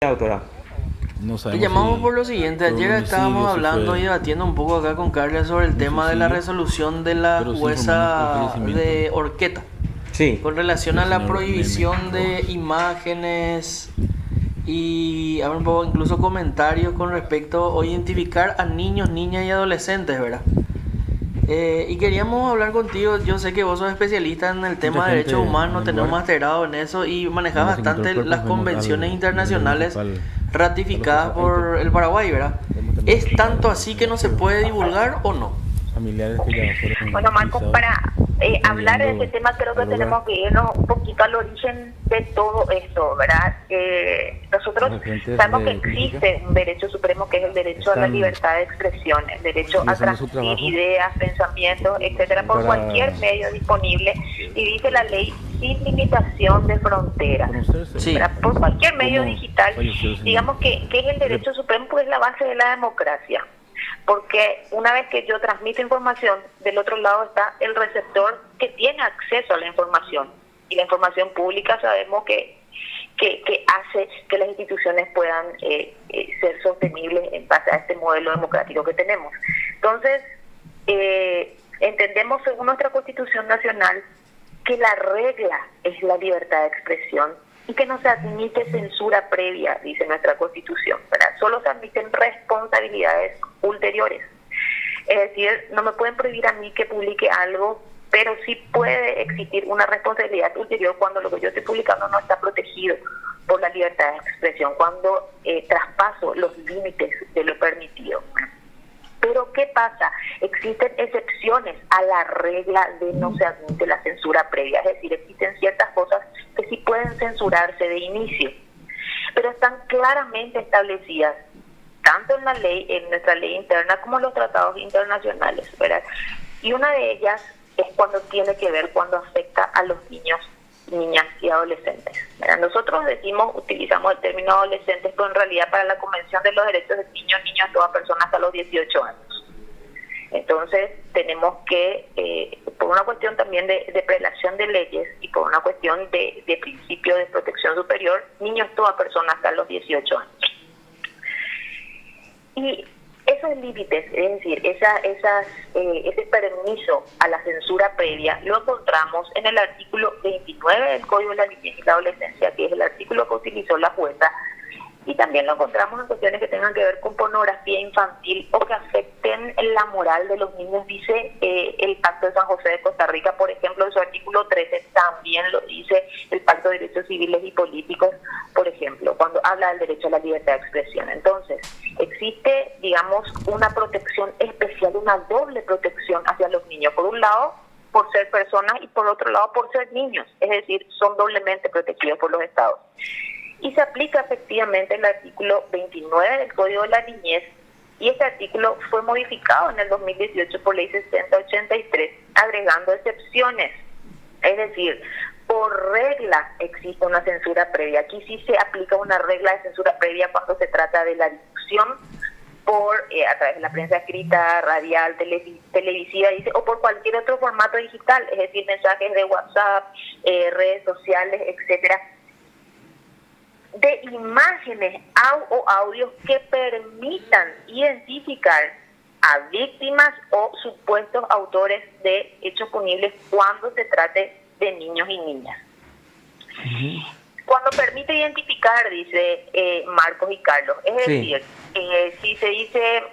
Autora. No Te sabemos llamamos si por lo siguiente. fue un Ayer homicidio, estábamos si hablando y fue debatiendo un poco acá con Carla sobre el un tema de la suicidio, resolución de la pero sí informamos el jueza fallecimiento de Orqueta Sí, con relación del a la señor Neme prohibición de Rojas. imágenes y habrá un poco incluso comentarios con respecto a identificar a niños, niñas y adolescentes, ¿verdad? Y queríamos hablar contigo. Yo sé que vos sos especialista en el Mucha tema de derechos gente en humanos, el tenés un lugar masterado en eso y manejas donde se encontró el bastante cuerpo, las fuimos convenciones al medio internacionales municipal Carlos ratificadas Sosa Aito. por el Paraguay, ¿verdad? Vemos también ¿Es aquí tanto al así que señor no se Arturo, puede divulgar o no? familiares que ya fueron Bueno, Marcos, avisados, para están hablar de ese llegando tema creo que al lugar tenemos que irnos un poquito al origen de todo esto, ¿verdad? los Nosotros agentes sabemos que de política, existe un derecho supremo que es el derecho a la están libertad de expresión, el derecho a realizando su transmitir trabajo ideas, pensamientos, etcétera, por cualquier para medio disponible, y dice la ley sin limitación de fronteras. conocerse Sí, ¿Verdad? Por cualquier medio cómo digital, falleció el señor. digamos que es el derecho supremo, pues es la base de la democracia. Porque una vez que yo transmito información, del otro lado está el receptor que tiene acceso a la información. Y la información pública sabemos que hace que las instituciones puedan ser sostenibles en base a este modelo democrático que tenemos. Entonces, entendemos según nuestra Constitución Nacional que la regla es la libertad de expresión y que no se admite censura previa, dice nuestra Constitución, ¿verdad? Solo se admiten responsabilidades ulteriores. Es decir, no me pueden prohibir a mí que publique algo, pero sí puede existir una responsabilidad ulterior cuando lo que yo estoy publicando no está protegido por la libertad de expresión, cuando traspaso los límites de lo permitido. Pero ¿qué pasa? Existen excepciones a la regla de no se admite la censura previa, es decir, existen ciertas cosas que sí pueden censurarse de inicio, pero están claramente establecidas tanto en la ley, en nuestra ley interna, como en los tratados internacionales, ¿verdad? Y una de ellas es cuando tiene que ver, cuando afecta a los niños, niñas y adolescentes, ¿verdad? Nosotros utilizamos el término adolescentes, pero en realidad para la Convención de los Derechos del Niño, niñas, toda persona hasta los 18 años. Entonces tenemos que, por una cuestión también de prelación de leyes y por una cuestión de principio de protección superior, niños, toda persona hasta los 18 años. Y esos límites, es decir, ese permiso a la censura previa, lo encontramos en el artículo 29 del Código de la Niñez y la Adolescencia, que es el artículo que utilizó la jueza, y también lo encontramos en cuestiones que tengan que ver con pornografía infantil o que afecten la moral de los niños, dice el Pacto de San José de Costa Rica, por ejemplo, en su artículo 13, también lo dice el Pacto de Derechos Civiles y Políticos, por ejemplo, cuando habla del derecho a la libertad de expresión. Entonces, existe, digamos, una protección especial, una doble protección hacia los niños. Por un lado, por ser personas y por otro lado, por ser niños. Es decir, son doblemente protegidos por los estados. Y se aplica efectivamente el artículo 29 del Código de la Niñez, y este artículo fue modificado en el 2018 por Ley 6083, agregando excepciones. Es decir, por regla existe una censura previa. Aquí sí se aplica una regla de censura previa cuando se trata de la difusión a través de la prensa escrita, radial, televisiva, dice, o por cualquier otro formato digital, es decir, mensajes de WhatsApp, redes sociales, etcétera, de imágenes o audios que permitan identificar a víctimas o supuestos autores de hechos punibles cuando se trate de niños y niñas. Cuando permite identificar, dice Marcos y Carlos, es decir, si se dice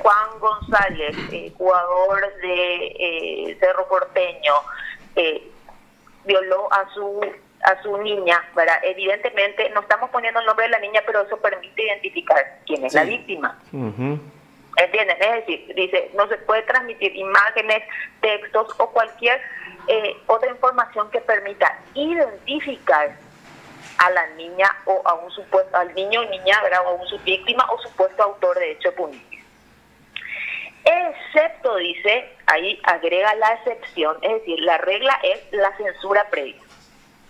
Juan González, jugador de Cerro Porteño, violó a su niña, ¿verdad? Evidentemente no estamos poniendo el nombre de la niña, pero eso permite identificar quién es la víctima. ¿Entienden? Es decir, dice, no se puede transmitir imágenes, textos o cualquier otra información que permita identificar a la niña o a un supuesto, al niño o niña, ¿verdad? O a un víctima o supuesto autor de hecho punible. Excepto, dice, ahí agrega la excepción, es decir, la regla es la censura previa.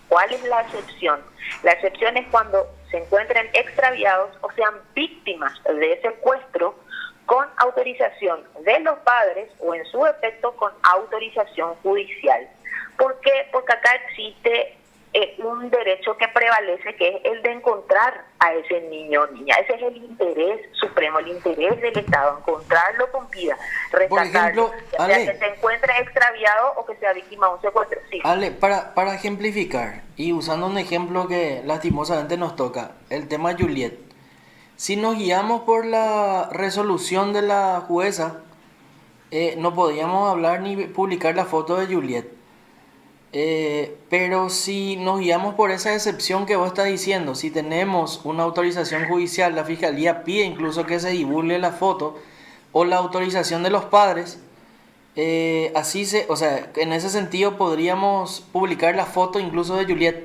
¿Cuál es la excepción? La excepción es cuando se encuentren extraviados o sean víctimas de secuestro con autorización de los padres o en su efecto con autorización judicial. ¿Por qué? Porque acá existe un derecho que prevalece, que es el de encontrar a ese niño o niña. Ese es el interés supremo, el interés del Estado, encontrarlo con vida, rescatarlo, ya sea que se encuentre extraviado o que sea víctima de un secuestro. Sí. Ale, para ejemplificar, y usando un ejemplo que lastimosamente nos toca, el tema Juliet. Si nos guiamos por la resolución de la jueza, no podíamos hablar ni publicar la foto de Juliet. Pero si nos guiamos por esa excepción que vos estás diciendo, si tenemos una autorización judicial, la fiscalía pide incluso que se divulgue la foto o la autorización de los padres, o sea, en ese sentido podríamos publicar la foto incluso de Juliet.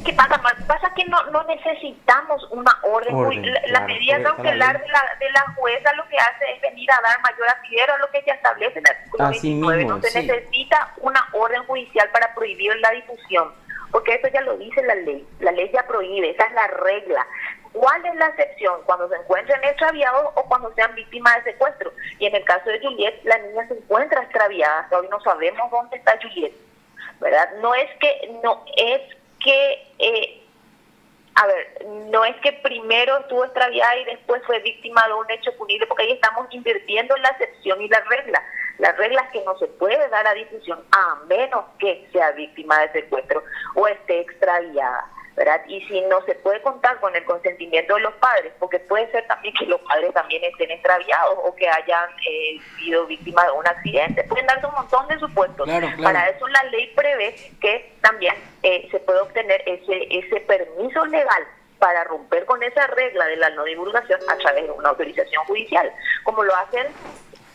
¿Qué pasa, Mar? Pasa que no necesitamos una orden. La medida cautelar de la jueza lo que hace es venir a dar mayor asidero a lo que ya establece el artículo 29. No se necesita una orden judicial para prohibir la difusión, porque eso ya lo dice la ley. La ley ya prohíbe, esa es la regla. ¿Cuál es la excepción? Cuando se encuentren extraviados o cuando sean víctimas de secuestro. Y en el caso de Juliet, la niña se encuentra extraviada. Hasta hoy no sabemos dónde está Juliet, ¿verdad? No es que primero estuvo extraviada y después fue víctima de un hecho punible, porque ahí estamos invirtiendo la excepción y la regla. La regla es que no se puede dar a difusión a menos que sea víctima de secuestro o esté extraviada, ¿verdad? Y si no se puede contar con el consentimiento de los padres, porque puede ser también que los padres también estén extraviados o que hayan sido víctimas de un accidente, pueden darse un montón de supuestos. Claro. Para eso la ley prevé que también se puede obtener ese permiso legal para romper con esa regla de la no divulgación a través de una autorización judicial, como lo hacen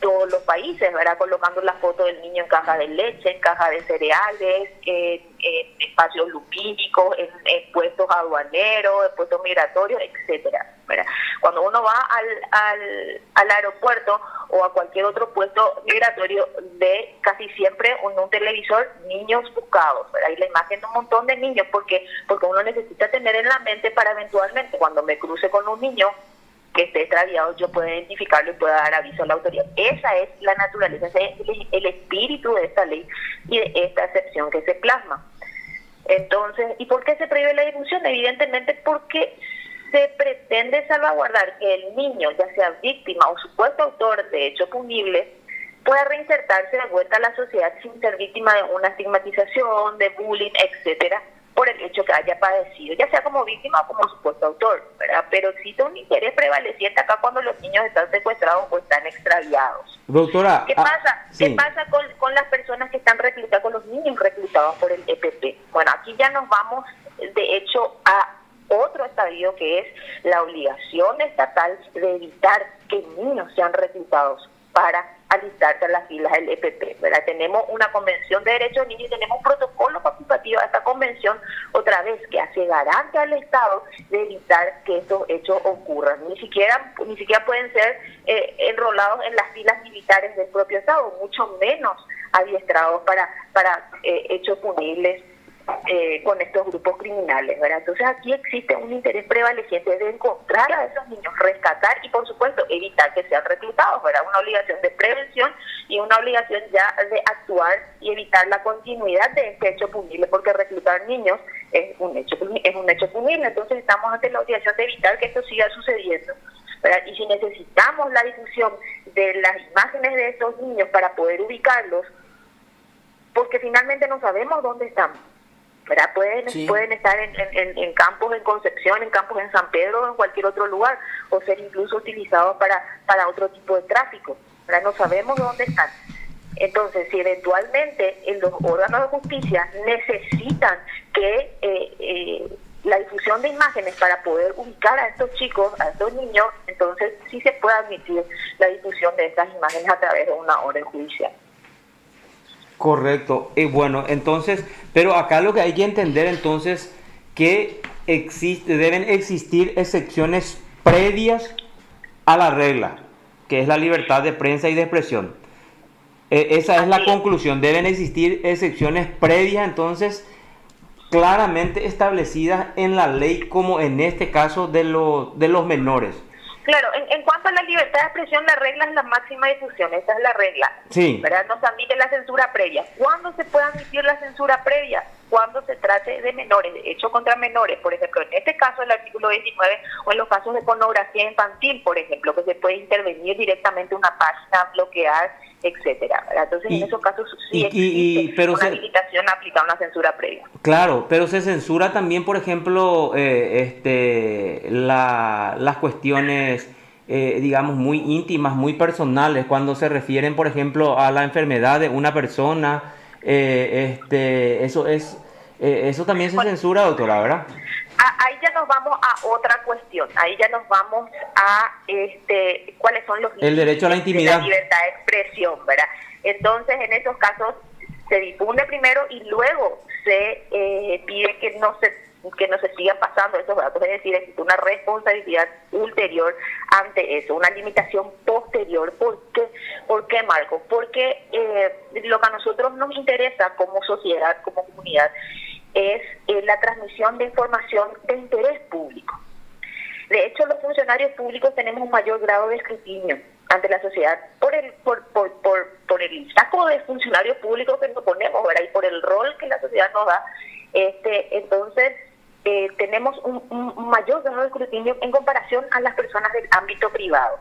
todos los países, ¿verdad? Colocando la foto del niño en caja de leche, en caja de cereales, en espacios lumínicos, en puestos aduaneros, en puestos migratorios, etcétera, ¿verdad? Cuando uno va al aeropuerto o a cualquier otro puesto migratorio, ve casi siempre en un televisor niños buscados, ¿verdad? Y la imagen de un montón de niños, porque uno necesita tener en la mente para eventualmente, cuando me cruce con un niño que esté extraviado, yo pueda identificarlo y pueda dar aviso a la autoridad. Esa es la naturaleza, ese es el espíritu de esta ley y de esta excepción que se plasma. Entonces, ¿y por qué se prohíbe la difusión? Evidentemente porque se pretende salvaguardar que el niño, ya sea víctima o supuesto autor de hecho punible, pueda reinsertarse de vuelta a la sociedad sin ser víctima de una estigmatización, de bullying, etcétera, por el hecho que haya padecido, ya sea como víctima o como supuesto autor, ¿verdad? Pero existe un interés prevaleciente acá cuando los niños están secuestrados o están extraviados. Doctora, ¿Qué pasa? Sí. ¿Qué pasa con las personas que están reclutadas, con los niños reclutados por el EPP? Bueno, aquí ya nos vamos, de hecho, a otro estadio, que es la obligación estatal de evitar que niños sean reclutados para alistarse a las filas del EPP, ¿verdad? Tenemos una convención de derechos de niños y tenemos un protocolo participativo a esta convención, otra vez, que hace garante al Estado de evitar que estos hechos ocurran. Ni siquiera pueden ser enrolados en las filas militares del propio Estado, mucho menos adiestrados para hechos punibles con estos grupos criminales, ¿verdad? Entonces aquí existe un interés prevaleciente de encontrar a esos niños, rescatar y por supuesto evitar que sean reclutados, ¿verdad? Una obligación de prevención y una obligación ya de actuar y evitar la continuidad de este hecho punible, porque reclutar niños es un hecho punible. Entonces estamos ante la obligación de evitar que esto siga sucediendo, ¿verdad? Y si necesitamos la difusión de las imágenes de estos niños para poder ubicarlos, porque finalmente no sabemos dónde están, ¿verdad? Pueden estar en campos en Concepción, en campos en San Pedro o en cualquier otro lugar, o ser incluso utilizados para otro tipo de tráfico, ¿verdad? No sabemos dónde están. Entonces, si eventualmente los órganos de justicia necesitan que la difusión de imágenes para poder ubicar a estos chicos, a estos niños, entonces sí se puede admitir la difusión de estas imágenes a través de una orden judicial. Correcto. Bueno, entonces, pero acá lo que hay que entender entonces que deben existir excepciones previas a la regla, que es la libertad de prensa y de expresión. Esa es la conclusión. Deben existir excepciones previas, entonces, claramente establecidas en la ley, como en este caso de los menores. Claro, en cuanto a la libertad de expresión, la regla es la máxima difusión, esa es la regla. Sí. ¿Verdad? No se admite la censura previa. ¿Cuándo se puede admitir la censura previa? cuando se trate de menores, de hecho contra menores, por ejemplo, en este caso el artículo 29, o en los casos de pornografía infantil, por ejemplo, que se puede intervenir directamente una página, bloquear, etcétera, ¿verdad? Entonces en esos casos sí existe una habilitación a aplicar una censura previa. Claro, pero se censura también, por ejemplo, las cuestiones, digamos, muy íntimas, muy personales, cuando se refieren, por ejemplo, a la enfermedad de una persona. Eso también se censura, doctora, ¿verdad? Ahí ya nos vamos a otra cuestión, ahí ya nos vamos a cuáles son los el derecho a la intimidad, de la libertad de expresión, ¿verdad? Entonces, en esos casos se difunde primero y luego se pide que no se sigan pasando esos datos, es decir, existe una responsabilidad ulterior ante eso, una limitación posterior. ¿Por qué, Marco? Porque lo que a nosotros nos interesa como sociedad, como comunidad, es la transmisión de información de interés público. De hecho, los funcionarios públicos tenemos un mayor grado de escrutinio ante la sociedad por el saco de funcionarios públicos que nos ponemos, ¿verdad? Y por el rol que la sociedad nos da. Entonces, tenemos un mayor grado de escrutinio en comparación a las personas del ámbito privado.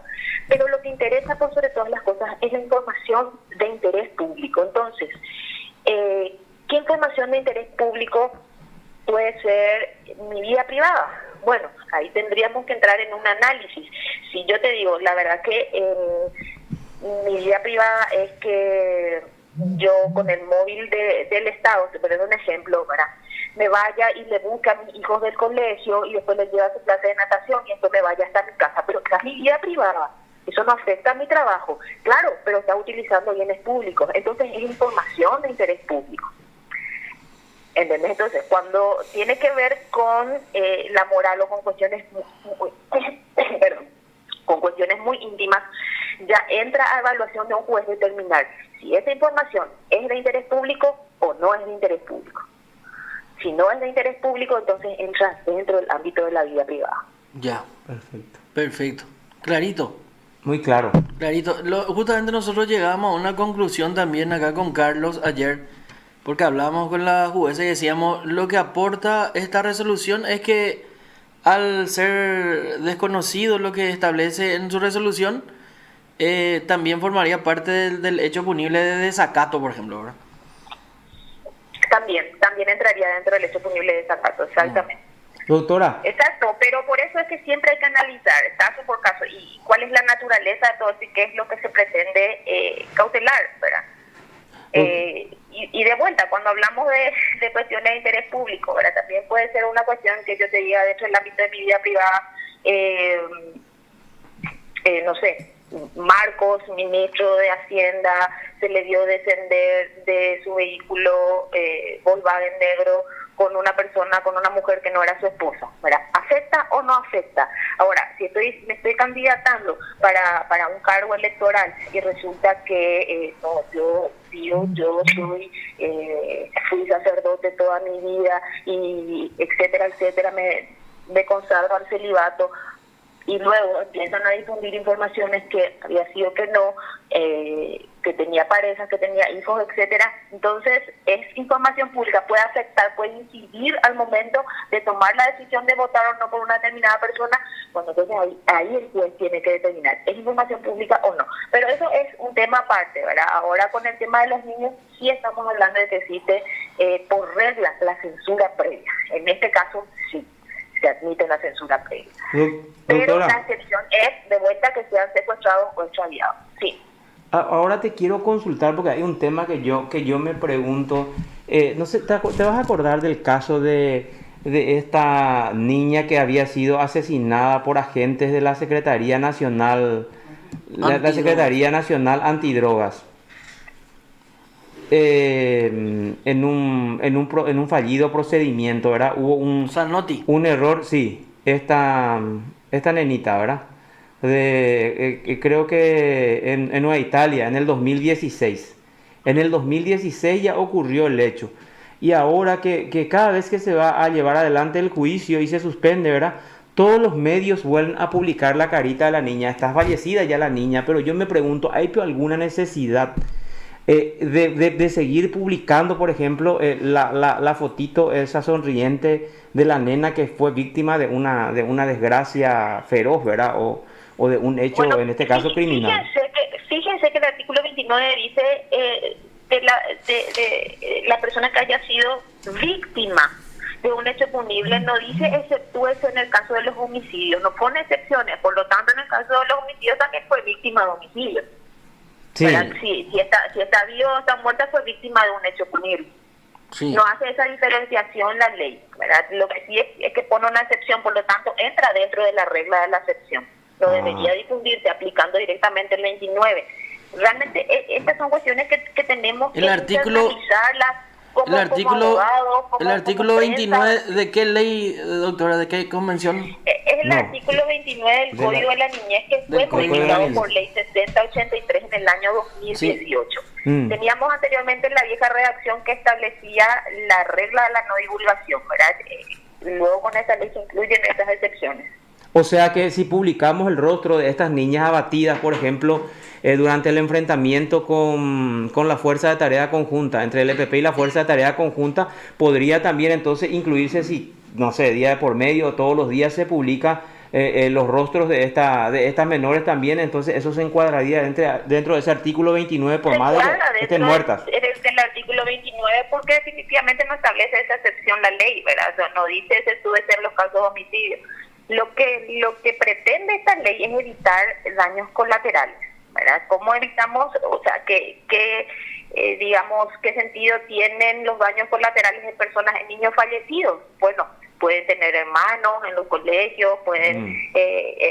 Pero lo que interesa por sobre todas las cosas es la información de interés público. Entonces, ¿qué información de interés público puede ser mi vida privada? Bueno, ahí tendríamos que entrar en un análisis. Si yo te digo, la verdad que mi vida privada es que yo con el móvil del Estado, te pongo un ejemplo, ¿verdad?, me vaya y le busque a mis hijos del colegio y después les lleve a su clase de natación y entonces me vaya hasta mi casa, pero esa es mi vida privada. Eso no afecta a mi trabajo. Claro, pero está utilizando bienes públicos. Entonces es información de interés público. ¿Entendés? Entonces, cuando tiene que ver con la moral o con cuestiones con cuestiones muy íntimas, ya entra a evaluación de un juez determinar si esa información es de interés público o no es de interés público. Si no es de interés público, entonces entra dentro del ámbito de la vida privada. Ya. Perfecto. Clarito. Muy claro. Clarito. Justamente nosotros llegamos a una conclusión también acá con Carlos ayer, porque hablamos con la jueza y decíamos, lo que aporta esta resolución es que al ser desconocido lo que establece en su resolución, también formaría parte del hecho punible de desacato, por ejemplo, ¿verdad? También entraría dentro del hecho punible de desacato, exactamente. Doctora. Exacto, pero por eso es que siempre hay que analizar caso por caso y cuál es la naturaleza de todo esto y qué es lo que se pretende cautelar, ¿verdad? Y de vuelta, cuando hablamos de cuestiones de interés público, ¿verdad?, también puede ser una cuestión que yo te diga dentro del ámbito de mi vida privada, no sé, Marcos, ministro de Hacienda, se le vio descender de su vehículo Volkswagen negro con una persona, con una mujer que no era su esposa, ¿verdad? ¿Afecta o no afecta? Ahora, si me estoy candidatando para un cargo electoral y resulta que yo fui sacerdote toda mi vida y etcétera, me consagro al celibato, y luego empiezan a difundir informaciones que había sido que no, que tenía parejas, que tenía hijos, etcétera. Entonces, es información pública, puede afectar, puede incidir al momento de tomar la decisión de votar o no por una determinada persona. Bueno, entonces ahí el juez tiene que determinar, ¿es información pública o no? Pero eso es un tema aparte, ¿verdad? Ahora con el tema de los niños, sí estamos hablando de que existe por regla la censura previa. En este caso, sí se admite la censura previa. Pero la excepción es, de vuelta, que sean secuestrados o extraviados. Sí. Ahora te quiero consultar porque hay un tema que yo me pregunto, no sé, ¿te vas a acordar del caso de esta niña que había sido asesinada por agentes de la Secretaría Nacional, la Secretaría Nacional Antidrogas? En un fallido procedimiento, ¿verdad? Hubo un error, sí, esta nenita, ¿verdad? Creo que en Nueva Italia, en el 2016. En el 2016 ya ocurrió el hecho. Y ahora que cada vez que se va a llevar adelante el juicio y se suspende, ¿verdad?, todos los medios vuelven a publicar la carita de la niña. Está fallecida ya la niña, pero yo me pregunto, ¿hay alguna necesidad de seguir publicando, por ejemplo, la fotito esa sonriente de la nena que fue víctima de una desgracia feroz, ¿verdad? O de un hecho, Bueno, en este caso, criminal. Fíjense que el artículo 29 dice de la persona que haya sido víctima de un hecho punible, no dice exceptúese en el caso de los homicidios, no pone excepciones, por lo tanto en el caso de los homicidios también fue víctima de homicidio. Sí. Si está vivo o está muerta fue víctima de un hecho punible. Sí. No hace esa diferenciación la ley, ¿verdad? Lo que sí es que pone una excepción, por lo tanto entra dentro de la regla de la excepción. No debería difundirse aplicando directamente el 29. Realmente estas son cuestiones que tenemos que analizarlas como abogados, el artículo como 29, prensa. ¿de qué ley, doctora? ¿De qué convención? Es el artículo 29 del Código de la Niñez que fue modificado por ley 6083 en el año 2018. Teníamos anteriormente la vieja redacción que establecía la regla de la no divulgación, ¿verdad? Luego con esa ley se incluyen estas excepciones. O sea que si publicamos el rostro de estas niñas abatidas, por ejemplo, durante el enfrentamiento con la Fuerza de Tarea Conjunta, entre el EPP y la Fuerza de Tarea Conjunta, podría también entonces incluirse si, no sé, día de por medio, todos los días se publica los rostros de estas menores también, entonces eso se encuadraría dentro de ese artículo 29 por más de que estén muertas. Del artículo 29 porque definitivamente no establece esa excepción la ley, ¿verdad? O sea, no dice exceptuarse en los casos de homicidio. Lo que pretende esta ley es evitar daños colaterales, ¿verdad? ¿Cómo evitamos, o sea, digamos, qué sentido tienen los daños colaterales en personas, en niños fallecidos? Bueno, pueden tener hermanos en los colegios, pueden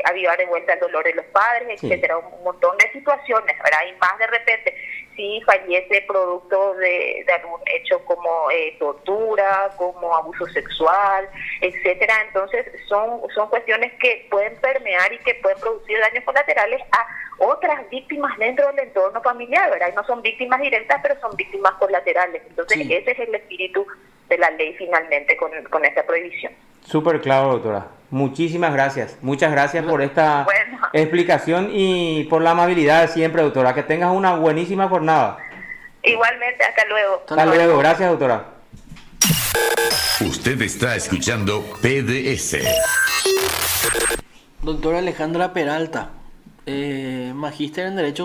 avivar de vuelta el dolor de los padres, etcétera, un montón de situaciones, ¿verdad? Y más de repente, si fallece producto de algún hecho como tortura, como abuso sexual, etcétera, entonces son cuestiones que pueden permear y que pueden producir daños colaterales a otras víctimas dentro del entorno familiar, ¿verdad? Y no son víctimas directas, pero son víctimas colaterales. Entonces ese es el espíritu de la ley finalmente con esta prohibición. Súper claro, doctora. Muchísimas gracias. Muchas gracias por esta explicación y por la amabilidad siempre, doctora. Que tengas una buenísima jornada. Igualmente, hasta luego. Hasta luego. Gracias, doctora. Usted está escuchando PDS. Doctora Alejandra Peralta, magíster en Derecho